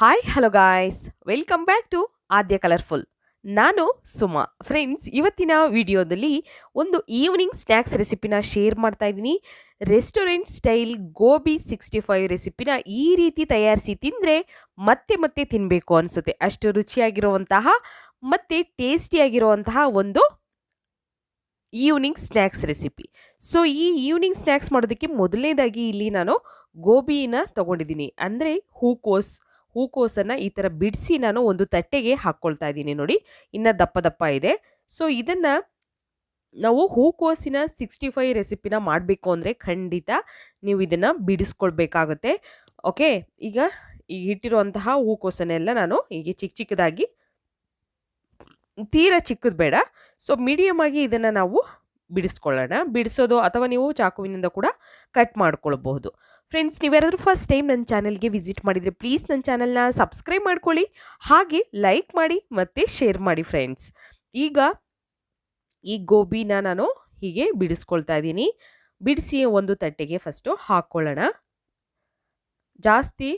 Hi hello guys welcome back to Aadya colourful. ನಾನು Suma. Friends, ಇವತ್ತಿನ ವಿಡಿಯೋದಲ್ಲಿ ಒಂದು ಈವ್ನಿಂಗ್ ಸ್ನ್ಯಾಕ್ಸ್ ರೆಸಿಪಿನ ಶೇರ್ ಮಾಡ್ತಾ ಇದ್ದೀನಿ. ರೆಸ್ಟೋರೆಂಟ್ ಸ್ಟೈಲ್ ಗೋಬಿ 65 ರೆಸಿಪಿನ ಈ ರೀತಿ ತಯಾರಿಸಿ ತಿಂದರೆ ಮತ್ತೆ ಮತ್ತೆ ತಿನ್ನಬೇಕು ಅನಿಸುತ್ತೆ. ಅಷ್ಟು ರುಚಿಯಾಗಿರುವಂತಹ ಮತ್ತು ಟೇಸ್ಟಿಯಾಗಿರುವಂತಹ ಒಂದು ಈವ್ನಿಂಗ್ ಸ್ನ್ಯಾಕ್ಸ್ ರೆಸಿಪಿ. ಸೊ ಈ ಈವ್ನಿಂಗ್ ಸ್ನ್ಯಾಕ್ಸ್ ಮಾಡೋದಕ್ಕೆ ಮೊದಲನೇದಾಗಿ ಇಲ್ಲಿ ನಾನು ಗೋಬಿನ ತೊಗೊಂಡಿದ್ದೀನಿ. ಅಂದರೆ ಹೂಕೋಸನ್ನು ಈ ಥರ ಬಿಡಿಸಿ ನಾನು ಒಂದು ತಟ್ಟೆಗೆ ಹಾಕ್ಕೊಳ್ತಾ ಇದ್ದೀನಿ. ನೋಡಿ, ಇನ್ನು ದಪ್ಪ ದಪ್ಪ ಇದೆ. ಸೊ ಇದನ್ನು ನಾವು ಹೂಕೋಸಿನ 65 ರೆಸಿಪಿನ ಮಾಡಬೇಕು ಅಂದರೆ ಖಂಡಿತ ನೀವು ಇದನ್ನು ಬಿಡಿಸ್ಕೊಳ್ಬೇಕಾಗುತ್ತೆ. ಓಕೆ, ಈಗ ಇಟ್ಟಿರುವಂತಹ ಹೂಕೋಸನ್ನೆಲ್ಲ ನಾನು ಹೀಗೆ ಚಿಕ್ಕ ಚಿಕ್ಕದಾಗಿ, ತೀರಾ ಚಿಕ್ಕದು ಬೇಡ, ಸೊ ಮೀಡಿಯಮ್ ಆಗಿ ಇದನ್ನು ನಾವು ಬಿಡಿಸ್ಕೊಳ್ಳೋಣ. ಬಿಡಿಸೋದು ಅಥವಾ ನೀವು ಚಾಕುವಿನಿಂದ ಕೂಡ ಕಟ್ ಮಾಡ್ಕೊಳ್ಬಹುದು. ಫ್ರೆಂಡ್ಸ್, ನೀವ್ಯಾರಾದರೂ ಫಸ್ಟ್ ಟೈಮ್ ನನ್ನ ಚಾನಲ್ಗೆ ವಿಸಿಟ್ ಮಾಡಿದರೆ ಪ್ಲೀಸ್ ನನ್ನ ಚಾನಲ್ನ ಸಬ್ಸ್ಕ್ರೈಬ್ ಮಾಡ್ಕೊಳ್ಳಿ, ಹಾಗೆ ಲೈಕ್ ಮಾಡಿ ಮತ್ತು ಶೇರ್ ಮಾಡಿ. ಫ್ರೆಂಡ್ಸ್, ಈಗ ಈ ಗೋಬಿನ ನಾನು ಹೀಗೆ ಬಿಡಿಸ್ಕೊಳ್ತಾ ಇದ್ದೀನಿ. ಬಿಡಿಸಿ ಒಂದು ತಟ್ಟೆಗೆ ಫಸ್ಟು ಹಾಕ್ಕೊಳ್ಳೋಣ. ಜಾಸ್ತಿ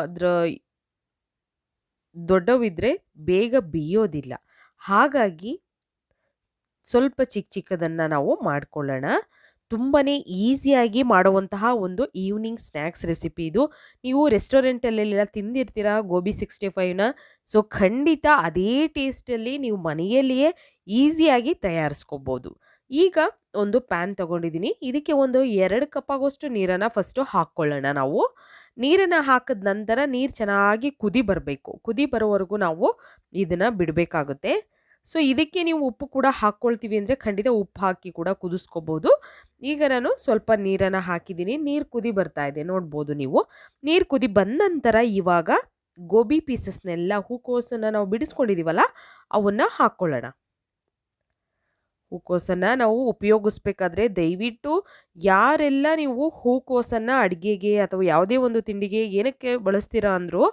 ಅದರ ದೊಡ್ಡವಿದ್ದರೆ ಬೇಗ ಬೇಯೋದಿಲ್ಲ, ಹಾಗಾಗಿ ಸ್ವಲ್ಪ ಚಿಕ್ಕ ಚಿಕ್ಕದನ್ನು ನಾವು ಮಾಡ್ಕೊಳ್ಳೋಣ. ತುಂಬಾ ಈಸಿಯಾಗಿ ಮಾಡುವಂತಹ ಒಂದು ಈವ್ನಿಂಗ್ ಸ್ನ್ಯಾಕ್ಸ್ ರೆಸಿಪಿ ಇದು. ನೀವು ರೆಸ್ಟೋರೆಂಟಲ್ಲೆಲ್ಲ ತಿಂದಿರ್ತೀರ ಗೋಬಿ 65ನ. ಸೊ ಖಂಡಿತ ಅದೇ ಟೇಸ್ಟಲ್ಲಿ ನೀವು ಮನೆಯಲ್ಲಿಯೇ ಈಸಿಯಾಗಿ ತಯಾರಿಸ್ಕೋಬೋದು. ಈಗ ಒಂದು ಪ್ಯಾನ್ ತೊಗೊಂಡಿದ್ದೀನಿ. ಇದಕ್ಕೆ ಒಂದು 2 ಕಪ್ ಆಗೋಷ್ಟು ನೀರನ್ನು ಫಸ್ಟು ಹಾಕ್ಕೊಳ್ಳೋಣ. ನಾವು ನೀರನ್ನು ಹಾಕಿದ ನಂತರ ನೀರು ಚೆನ್ನಾಗಿ ಕುದಿ ಬರಬೇಕು. ಕುದಿ ಬರೋವರೆಗೂ ನಾವು ಇದನ್ನು ಬಿಡಬೇಕಾಗುತ್ತೆ. ಸೊ ಇದಕ್ಕೆ ನೀವು ಉಪ್ಪು ಕೂಡ ಹಾಕ್ಕೊಳ್ತೀವಿ ಅಂದರೆ ಖಂಡಿತ ಉಪ್ಪು ಹಾಕಿ ಕೂಡ ಕುದಿಸ್ಕೋಬೋದು. ಈಗ ನಾನು ಸ್ವಲ್ಪ ನೀರನ್ನು ಹಾಕಿದ್ದೀನಿ. ನೀರು ಕುದಿ ಬರ್ತಾ ಇದೆ, ನೋಡ್ಬೋದು ನೀವು. ನೀರು ಕುದಿ ಬಂದ ನಂತರ ಇವಾಗ ಗೋಬಿ ಪೀಸಸ್ನೆಲ್ಲ, ಹೂಕೋಸನ್ನು ನಾವು ಬಿಡಿಸ್ಕೊಂಡಿದ್ದೀವಲ್ಲ ಅವನ್ನು ಹಾಕ್ಕೊಳ್ಳೋಣ. ಹೂಕೋಸನ್ನು ನಾವು ಉಪಯೋಗಿಸ್ಬೇಕಾದ್ರೆ ದಯವಿಟ್ಟು ಯಾರೆಲ್ಲ ನೀವು ಹೂಕೋಸನ್ನು ಅಡುಗೆಗೆ ಅಥವಾ ಯಾವುದೇ ಒಂದು ತಿಂಡಿಗೆ ಏನಕ್ಕೆ ಬಳಸ್ತೀರಾ ಅಂದರೂ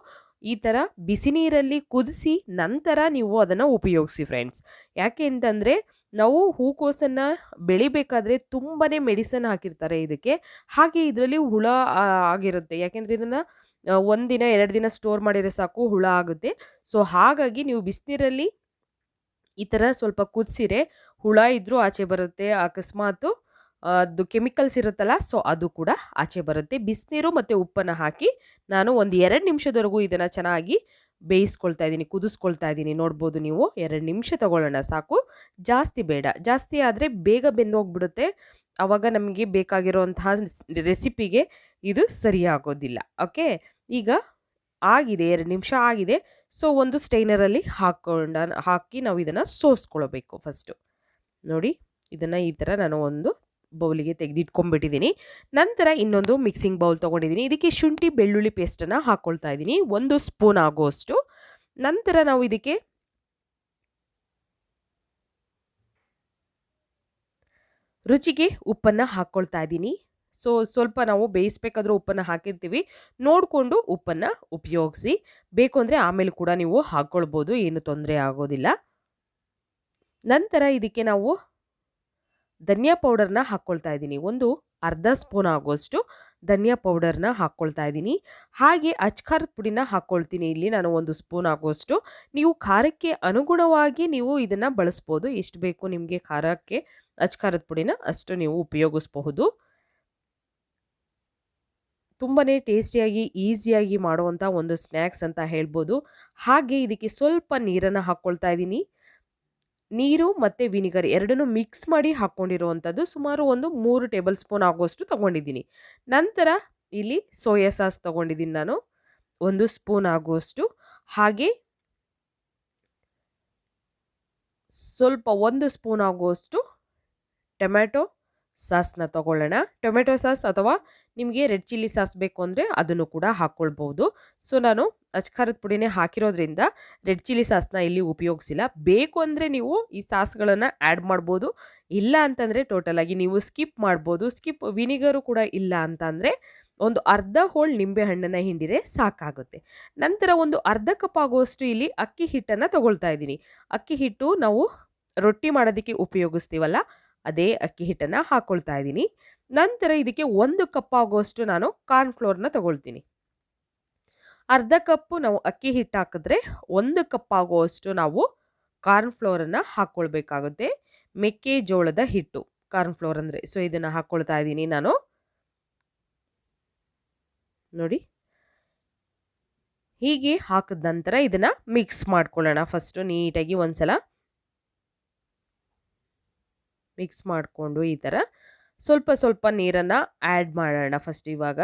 ಈ ಥರ ಬಿಸಿ ನೀರಲ್ಲಿ ಕುದಿಸಿ ನಂತರ ನೀವು ಅದನ್ನು ಉಪಯೋಗಿಸಿ ಫ್ರೆಂಡ್ಸ್. ಯಾಕೆ ಅಂತಂದರೆ ನಾವು ಹೂಕೋಸನ್ನು ಬೆಳಿಬೇಕಾದ್ರೆ ತುಂಬಾ ಮೆಡಿಸನ್ ಹಾಕಿರ್ತಾರೆ ಇದಕ್ಕೆ. ಹಾಗೆ ಇದರಲ್ಲಿ ಹುಳ ಆಗಿರುತ್ತೆ. ಯಾಕೆಂದರೆ ಇದನ್ನು 1 ದಿನ 2 ದಿನ ಸ್ಟೋರ್ ಮಾಡಿದರೆ ಸಾಕು, ಹುಳ ಆಗುತ್ತೆ. ಸೊ ಹಾಗಾಗಿ ನೀವು ಬಿಸಿನೀರಲ್ಲಿ ಈ ಥರ ಸ್ವಲ್ಪ ಕುದಿಸಿರೆ ಹುಳ ಇದ್ದರೂ ಆಚೆ ಬರುತ್ತೆ. ಅಕಸ್ಮಾತು ಅದು ಕೆಮಿಕಲ್ಸ್ ಇರುತ್ತಲ್ಲ, ಸೊ ಅದು ಕೂಡ ಆಚೆ ಬರುತ್ತೆ. ಬಿಸಿನೀರು ಮತ್ತು ಉಪ್ಪನ್ನು ಹಾಕಿ ನಾನು ಒಂದು 2 ನಿಮಿಷದವರೆಗೂ ಇದನ್ನು ಚೆನ್ನಾಗಿ ಬೇಯಿಸ್ಕೊಳ್ತಾ ಇದ್ದೀನಿ, ಕುದಿಸ್ಕೊಳ್ತಾ ಇದ್ದೀನಿ. ನೋಡ್ಬೋದು ನೀವು. 2 ನಿಮಿಷ ತಗೊಳ್ಳೋಣ ಸಾಕು, ಜಾಸ್ತಿ ಬೇಡ. ಜಾಸ್ತಿ ಆದರೆ ಬೇಗ ಬೆಂದೋಗ್ಬಿಡುತ್ತೆ. ಆವಾಗ ನಮಗೆ ಬೇಕಾಗಿರೋಂತಹ ರೆಸಿಪಿಗೆ ಇದು ಸರಿಯಾಗೋದಿಲ್ಲ. ಓಕೆ, ಈಗ ಆಗಿದೆ, 2 ನಿಮಿಷ ಆಗಿದೆ. ಸೊ ಒಂದು ಸ್ಟೈನರಲ್ಲಿ ಹಾಕಿ ನಾವು ಇದನ್ನು ಸೋಸ್ಕೊಳ್ಬೇಕು ಫಸ್ಟು. ನೋಡಿ, ಇದನ್ನು ಈ ಥರ ನಾನು ಒಂದು ಬೌಲಿಗೆ ತೆಗೆದಿಟ್ಕೊಂಡ್ಬಿಟ್ಟಿದ್ದೀನಿ. ನಂತರ ಇನ್ನೊಂದು ಮಿಕ್ಸಿಂಗ್ ಬೌಲ್ ತೊಗೊಂಡಿದ್ದೀನಿ. ಇದಕ್ಕೆ ಶುಂಠಿ ಬೆಳ್ಳುಳ್ಳಿ ಪೇಸ್ಟನ್ನು ಹಾಕ್ಕೊಳ್ತಾ ಇದ್ದೀನಿ, 1 ಸ್ಪೂನ್ ಆಗೋಷ್ಟು. ನಂತರ ನಾವು ಇದಕ್ಕೆ ರುಚಿಗೆ ಉಪ್ಪನ್ನು ಹಾಕ್ಕೊಳ್ತಾ ಇದ್ದೀನಿ. ಸೊ ಸ್ವಲ್ಪ ನಾವು ಬೇಯಿಸ್ಬೇಕಾದ್ರೂ ಉಪ್ಪನ್ನು ಹಾಕಿರ್ತೀವಿ, ನೋಡಿಕೊಂಡು ಉಪ್ಪನ್ನು ಉಪಯೋಗಿಸಿ. ಬೇಕು ಅಂದರೆ ಆಮೇಲೆ ಕೂಡ ನೀವು ಹಾಕ್ಕೊಳ್ಬೋದು, ಏನು ತೊಂದರೆ ಆಗೋದಿಲ್ಲ. ನಂತರ ಇದಕ್ಕೆ ನಾವು ಧನಿಯಾ ಪೌಡರ್ನ ಹಾಕ್ಕೊಳ್ತಾ ಇದ್ದೀನಿ. ಒಂದು ಅರ್ಧ ಸ್ಪೂನ್ ಆಗೋಷ್ಟು ಧನಿಯಾ ಪೌಡರ್ನ ಹಾಕ್ಕೊಳ್ತಾ ಇದ್ದೀನಿ. ಹಾಗೆ ಅಚ್ಕಾರದ ಪುಡಿನ ಹಾಕ್ಕೊಳ್ತೀನಿ. ಇಲ್ಲಿ ನಾನು 1 ಸ್ಪೂನ್ ಆಗೋಷ್ಟು. ನೀವು ಖಾರಕ್ಕೆ ಅನುಗುಣವಾಗಿ ನೀವು ಇದನ್ನು ಬಳಸ್ಬೋದು. ಎಷ್ಟು ಬೇಕು ನಿಮಗೆ ಖಾರಕ್ಕೆ ಅಚ್ಕಾರದ ಪುಡಿನ ಅಷ್ಟು ನೀವು ಉಪಯೋಗಿಸಬಹುದು. ತುಂಬಾ ಟೇಸ್ಟಿಯಾಗಿ ಈಸಿಯಾಗಿ ಮಾಡುವಂಥ ಒಂದು ಸ್ನ್ಯಾಕ್ಸ್ ಅಂತ ಹೇಳ್ಬೋದು. ಹಾಗೆ ಇದಕ್ಕೆ ಸ್ವಲ್ಪ ನೀರನ್ನು ಹಾಕ್ಕೊಳ್ತಾ ಇದ್ದೀನಿ. ನೀರು ಮತ್ತು ವಿನಿಗರ್ ಎರಡನ್ನೂ ಮಿಕ್ಸ್ ಮಾಡಿ ಹಾಕ್ಕೊಂಡಿರುವಂಥದ್ದು. ಸುಮಾರು ಒಂದು 3 ಟೇಬಲ್ ಸ್ಪೂನ್ ಆಗೋಷ್ಟು ತೊಗೊಂಡಿದ್ದೀನಿ. ನಂತರ ಇಲ್ಲಿ ಸೋಯಾ ಸಾಸ್ ತೊಗೊಂಡಿದ್ದೀನಿ ನಾನು, 1 ಸ್ಪೂನ್ ಆಗೋಷ್ಟು. ಹಾಗೆ ಸ್ವಲ್ಪ 1 ಸ್ಪೂನ್ ಆಗೋಷ್ಟು ಟೊಮ್ಯಾಟೊ ಸಾಸ್ನ ತೊಗೊಳ್ಳೋಣ. ಟೊಮೆಟೊ ಸಾಸ್ ಅಥವಾ ನಿಮಗೆ ರೆಡ್ ಚಿಲ್ಲಿ ಸಾಸ್ ಬೇಕು ಅಂದರೆ ಅದನ್ನು ಕೂಡ ಹಾಕ್ಕೊಳ್ಬೋದು. ಸೊ ನಾನು ಅಚ್ಕಾರದ ಪುಡಿನೇ ಹಾಕಿರೋದ್ರಿಂದ ರೆಡ್ ಚಿಲ್ಲಿ ಸಾಸ್ನ ಇಲ್ಲಿ ಉಪಯೋಗಿಸಿಲ್ಲ. ಬೇಕು ಅಂದರೆ ನೀವು ಈ ಸಾಸ್ಗಳನ್ನು ಆ್ಯಡ್ ಮಾಡ್ಬೋದು, ಇಲ್ಲ ಅಂತಂದರೆ ಟೋಟಲಾಗಿ ನೀವು ಸ್ಕಿಪ್ ಮಾಡ್ಬೋದು. ವಿನಿಗರು ಕೂಡ ಇಲ್ಲ ಅಂತಂದರೆ ಒಂದು ಅರ್ಧ ಹೋಳು ನಿಂಬೆ ಹಣ್ಣನ್ನು ಹಿಂಡಿರೆ ಸಾಕಾಗುತ್ತೆ. ನಂತರ ಒಂದು ಅರ್ಧ ಕಪ್ ಆಗುವಷ್ಟು ಇಲ್ಲಿ ಅಕ್ಕಿ ಹಿಟ್ಟನ್ನು ತೊಗೊಳ್ತಾ ಇದ್ದೀನಿ. ಅಕ್ಕಿ ಹಿಟ್ಟು ನಾವು ರೊಟ್ಟಿ ಮಾಡೋದಕ್ಕೆ ಉಪಯೋಗಿಸ್ತೀವಲ್ಲ, ಅದೇ ಅಕ್ಕಿ ಹಿಟ್ಟನ್ನು ಹಾಕ್ಕೊಳ್ತಾ ಇದ್ದೀನಿ. ನಂತರ ಇದಕ್ಕೆ 1 ಕಪ್ ಆಗುವಷ್ಟು ನಾನು ಕಾರ್ನ್ಫ್ಲೋರ್ನ ತೊಗೊಳ್ತೀನಿ. ಅರ್ಧ ಕಪ್ಪು ನಾವು ಅಕ್ಕಿ ಹಿಟ್ಟು ಹಾಕಿದ್ರೆ 1 ಕಪ್ ಆಗುವಷ್ಟು ನಾವು ಕಾರ್ನ್ ಫ್ಲೋರನ್ನು ಹಾಕ್ಕೊಳ್ಬೇಕಾಗುತ್ತೆ. ಮೆಕ್ಕೆಜೋಳದ ಹಿಟ್ಟು ಕಾರ್ನ್ ಫ್ಲೋರ್ ಅಂದರೆ. ಸೊ ಇದನ್ನು ಹಾಕ್ಕೊಳ್ತಾ ಇದ್ದೀನಿ ನಾನು. ನೋಡಿ, ಹೀಗೆ ಹಾಕಿದ ನಂತರ ಇದನ್ನು ಮಿಕ್ಸ್ ಮಾಡ್ಕೊಳ್ಳೋಣ. ಫಸ್ಟು ನೀಟಾಗಿ ಒಂದ್ಸಲ ಮಿಕ್ಸ್ ಮಾಡಿಕೊಂಡು ಈ ಥರ ಸ್ವಲ್ಪ ಸ್ವಲ್ಪ ನೀರನ್ನು ಆ್ಯಡ್ ಮಾಡೋಣ ಫಸ್ಟ್. ಇವಾಗ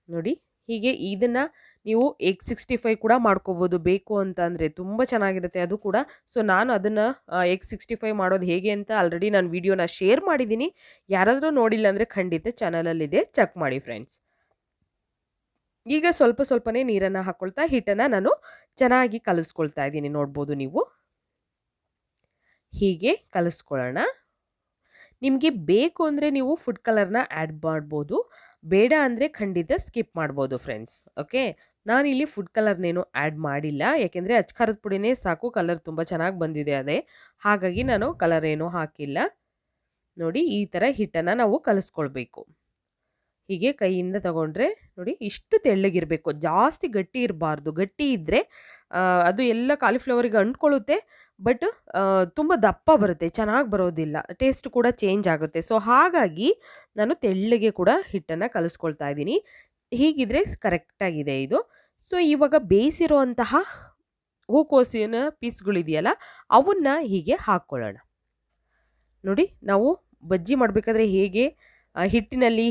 ನೋಡಿ, ಹೀಗೆ ಇದನ್ನು ನೀವು ಎಗ್ 65 ಕೂಡ ಮಾಡ್ಕೋಬೋದು ಬೇಕು ಅಂತ ಅಂದರೆ. ತುಂಬ ಚೆನ್ನಾಗಿರುತ್ತೆ ಅದು ಕೂಡ. ಸೊ ನಾನು ಅದನ್ನು ಎಗ್ 65 ಮಾಡೋದು ಹೇಗೆ ಅಂತ ಆಲ್ರೆಡಿ ನಾನು ವಿಡಿಯೋನ ಶೇರ್ ಮಾಡಿದ್ದೀನಿ. ಯಾರಾದರೂ ನೋಡಿಲ್ಲ ಅಂದರೆ ಖಂಡಿತ ಚಾನಲಲ್ಲಿದೆ, ಚೆಕ್ ಮಾಡಿ ಫ್ರೆಂಡ್ಸ್. ಈಗ ಸ್ವಲ್ಪ ಸ್ವಲ್ಪನೇ ನೀರನ್ನು ಹಾಕ್ಕೊಳ್ತಾ ಹಿಟ್ಟನ್ನು ನಾನು ಚೆನ್ನಾಗಿ ಕಲಿಸ್ಕೊಳ್ತಾ ಇದ್ದೀನಿ. ನೋಡ್ಬೋದು ನೀವು. ಹೀಗೆ ಕಲಿಸ್ಕೊಳ್ಳೋಣ. ನಿಮಗೆ ಬೇಕು ಅಂದರೆ ನೀವು ಫುಡ್ ಕಲರ್ನ ಆ್ಯಡ್ ಮಾಡ್ಬೋದು, ಬೇಡ ಅಂದರೆ ಖಂಡಿತ ಸ್ಕಿಪ್ ಮಾಡ್ಬೋದು ಫ್ರೆಂಡ್ಸ್. ಓಕೆ, ನಾನಿಲ್ಲಿ ಫುಡ್ ಕಲರ್ನೇನು ಆ್ಯಡ್ ಮಾಡಿಲ್ಲ, ಯಾಕೆಂದರೆ ಅಚ್ಕಾರದ ಪುಡಿನೇ ಸಾಕು, ಕಲರ್ ತುಂಬ ಚೆನ್ನಾಗಿ ಬಂದಿದೆ ಅದೇ, ಹಾಗಾಗಿ ನಾನು ಕಲರ್ ಏನೂ ಹಾಕಿಲ್ಲ. ನೋಡಿ, ಈ ಥರ ಹಿಟ್ಟನ್ನು ನಾವು ಕಲಿಸ್ಕೊಳ್ಬೇಕು. ಹೀಗೆ ಕೈಯಿಂದ ತಗೊಂಡ್ರೆ ನೋಡಿ ಇಷ್ಟು ತೆಳ್ಳಗಿರಬೇಕು, ಜಾಸ್ತಿ ಗಟ್ಟಿ ಇರಬಾರ್ದು. ಗಟ್ಟಿ ಇದ್ದರೆ ಅದು ಎಲ್ಲ ಕಾಲಿಫ್ಲವರಿಗೆ ಅಂಟ್ಕೊಳ್ಳುತ್ತೆ, ಬಟ್ ತುಂಬ ದಪ್ಪ ಬರುತ್ತೆ, ಚೆನ್ನಾಗಿ ಬರೋದಿಲ್ಲ, ಟೇಸ್ಟ್ ಕೂಡ ಚೇಂಜ್ ಆಗುತ್ತೆ. ಸೊ ಹಾಗಾಗಿ ನಾನು ತೆಳ್ಳಗೆ ಕೂಡ ಹಿಟ್ಟನ್ನು ಕಲಿಸ್ಕೊಳ್ತಾ ಇದ್ದೀನಿ. ಹೀಗಿದ್ರೆ ಕರೆಕ್ಟಾಗಿದೆ ಇದು. ಸೊ ಇವಾಗ ಬೇಯಿಸಿರುವಂತಹ ಹೂಕೋಸಿನ ಪೀಸ್ಗಳಿದೆಯಲ್ಲ ಅವನ್ನ ಹೀಗೆ ಹಾಕ್ಕೊಳ್ಳೋಣ. ನೋಡಿ, ನಾವು ಬಜ್ಜಿ ಮಾಡಬೇಕಾದ್ರೆ ಹೇಗೆ ಹಿಟ್ಟಿನಲ್ಲಿ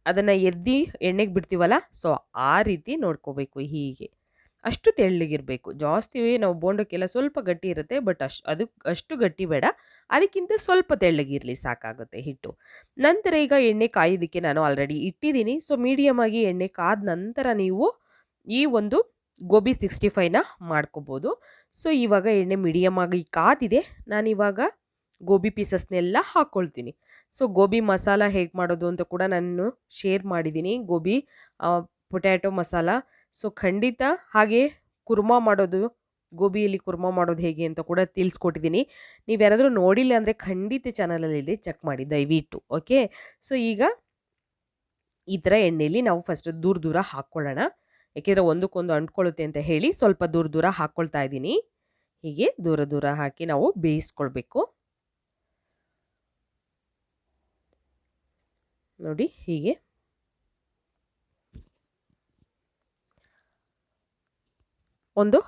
ಅದನ್ನು ಎದ್ದಿ ಎಣ್ಣೆಗೆ ಬಿಡ್ತೀವಲ್ಲ, ಸೊ ಆ ರೀತಿ ನೋಡ್ಕೋಬೇಕು. ಹೀಗೆ ಅಷ್ಟು ತೆಳ್ಳಗಿರಬೇಕು. ಜಾಸ್ತಿ ನಾವು ಬೋಂಡಕ್ಕೆಲ್ಲ ಸ್ವಲ್ಪ ಗಟ್ಟಿ ಇರುತ್ತೆ, ಬಟ್ ಅಷ್ಟು ಗಟ್ಟಿ ಬೇಡ, ಅದಕ್ಕಿಂತ ಸ್ವಲ್ಪ ತೆಳ್ಳಗಿರಲಿ ಸಾಕಾಗುತ್ತೆ ಹಿಟ್ಟು. ನಂತರ ಈಗ ಎಣ್ಣೆ ಕಾಯೋದಕ್ಕೆ ನಾನು ಆಲ್ರೆಡಿ ಇಟ್ಟಿದ್ದೀನಿ. ಸೊ ಮೀಡಿಯಮ್ ಆಗಿ ಎಣ್ಣೆ ಕಾದ ನಂತರ ನೀವು ಈ ಒಂದು ಗೋಬಿ 65ನ ಮಾಡ್ಕೋಬೋದು. ಸೊ ಇವಾಗ ಎಣ್ಣೆ ಮೀಡಿಯಮ್ ಆಗಿ ಕಾದಿದೆ. ನಾನಿವಾಗ ಗೋಬಿ ಪೀಸಸ್ನೆಲ್ಲ ಹಾಕ್ಕೊಳ್ತೀನಿ. ಸೊ ಗೋಬಿ ಮಸಾಲ ಹೇಗೆ ಮಾಡೋದು ಅಂತ ಕೂಡ ನಾನು ಶೇರ್ ಮಾಡಿದ್ದೀನಿ, ಗೋಬಿ ಪೊಟ್ಯಾಟೊ ಮಸಾಲ. ಸೊ ಖಂಡಿತ ಹಾಗೆ ಕುರ್ಮಾ ಮಾಡೋದು, ಗೋಬಿಯಲ್ಲಿ ಕುರ್ಮಾ ಮಾಡೋದು ಹೇಗೆ ಅಂತ ಕೂಡ ತಿಳಿಸ್ಕೊಟ್ಟಿದ್ದೀನಿ. ನೀವು ಯಾರಾದರೂ ನೋಡಿಲ್ಲ ಅಂದರೆ ಖಂಡಿತ ಚಾನಲಲ್ಲಿದೆ, ಚೆಕ್ ಮಾಡಿ ದಯವಿಟ್ಟು. ಓಕೆ, ಸೊ ಈಗ ಈ ಥರ ಎಣ್ಣೆಯಲ್ಲಿ ನಾವು ಫಸ್ಟ್ ದೂರ ದೂರ ಹಾಕ್ಕೊಳ್ಳೋಣ, ಯಾಕೆಂದರೆ ಒಂದಕ್ಕೊಂದು ಅಂಟ್ಕೊಳ್ಳುತ್ತೆ ಅಂತ ಹೇಳಿ ಸ್ವಲ್ಪ ದೂರ ದೂರ ಹಾಕ್ಕೊಳ್ತಾ ಇದ್ದೀನಿ. ಹೀಗೆ ದೂರ ದೂರ ಹಾಕಿ ನಾವು ಬೇಯಿಸ್ಕೊಳ್ಬೇಕು. ನೋಡಿ, ಹೀಗೆ ಒಂದು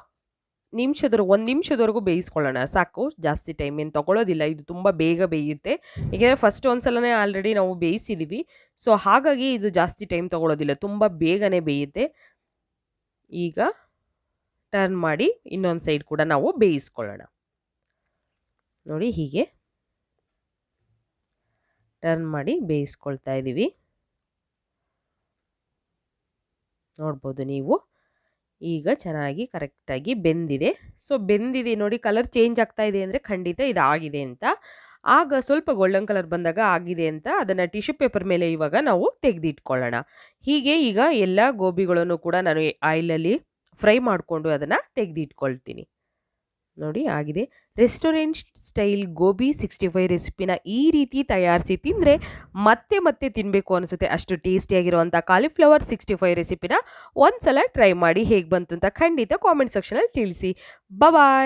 ನಿಮಿಷದವರೆಗೂ ಬೇಯಿಸ್ಕೊಳ್ಳೋಣ ಸಾಕು, ಜಾಸ್ತಿ ಟೈಮ್ ಏನು ತೊಗೊಳ್ಳೋದಿಲ್ಲ. ಇದು ತುಂಬ ಬೇಗ ಬೇಯುತ್ತೆ, ಏಕೆಂದರೆ ಫಸ್ಟ್ ಒಂದ್ಸಲನೇ ಆಲ್ರೆಡಿ ನಾವು ಬೇಯಿಸಿದ್ದೀವಿ. ಸೊ ಹಾಗಾಗಿ ಇದು ಜಾಸ್ತಿ ಟೈಮ್ ತೊಗೊಳ್ಳೋದಿಲ್ಲ, ತುಂಬ ಬೇಗನೆ ಬೇಯುತ್ತೆ. ಈಗ ಟರ್ನ್ ಮಾಡಿ ಇನ್ನೊಂದು ಸೈಡ್ ಕೂಡ ನಾವು ಬೇಯಿಸ್ಕೊಳ್ಳೋಣ. ನೋಡಿ, ಹೀಗೆ ಟರ್ನ್ ಮಾಡಿ ಬೇಯಿಸ್ಕೊಳ್ತಾ ಇದ್ದೀವಿ. ನೋಡ್ಬೋದು ನೀವು, ಈಗ ಚೆನ್ನಾಗಿ ಕರೆಕ್ಟಾಗಿ ಬೆಂದಿದೆ. ಸೊ ಬೆಂದಿದೆ ನೋಡಿ, ಕಲರ್ ಚೇಂಜ್ ಆಗ್ತಾ ಇದೆ ಅಂದರೆ ಖಂಡಿತ ಇದು ಆಗಿದೆ ಅಂತ. ಆಗ ಸ್ವಲ್ಪ ಗೋಲ್ಡನ್ ಕಲರ್ ಬಂದಾಗ ಆಗಿದೆ ಅಂತ ಅದನ್ನು ಟಿಶ್ಯೂ ಪೇಪರ್ ಮೇಲೆ ಇವಾಗ ನಾವು ತೆಗೆದಿಟ್ಕೊಳ್ಳೋಣ. ಹೀಗೆ ಈಗ ಎಲ್ಲ ಗೋಬಿಗಳನ್ನು ಕೂಡ ನಾನು ಆಯಿಲಲ್ಲಿ ಫ್ರೈ ಮಾಡಿಕೊಂಡು ಅದನ್ನು ತೆಗೆದಿಟ್ಕೊಳ್ತೀನಿ. ನೋಡಿ, ಆಗಿದೆ. ರೆಸ್ಟೋರೆಂಟ್ ಸ್ಟೈಲ್ ಗೋಬಿ 65 ರೆಸಿಪಿನ ಈ ರೀತಿ ತಯಾರಿಸಿ ತಿಂದರೆ ಮತ್ತೆ ಮತ್ತೆ ತಿನ್ನಬೇಕು ಅನಿಸುತ್ತೆ. ಅಷ್ಟು ಟೇಸ್ಟಿಯಾಗಿರುವಂಥ ಕಾಲಿಫ್ಲವರ್ 65 ರೆಸಿಪಿನ ಒಂದ್ಸಲ ಟ್ರೈ ಮಾಡಿ, ಹೇಗೆ ಬಂತು ಅಂತ ಖಂಡಿತ ಕಾಮೆಂಟ್ ಸೆಕ್ಷನಲ್ಲಿ ತಿಳಿಸಿ. ಬಾಯ್.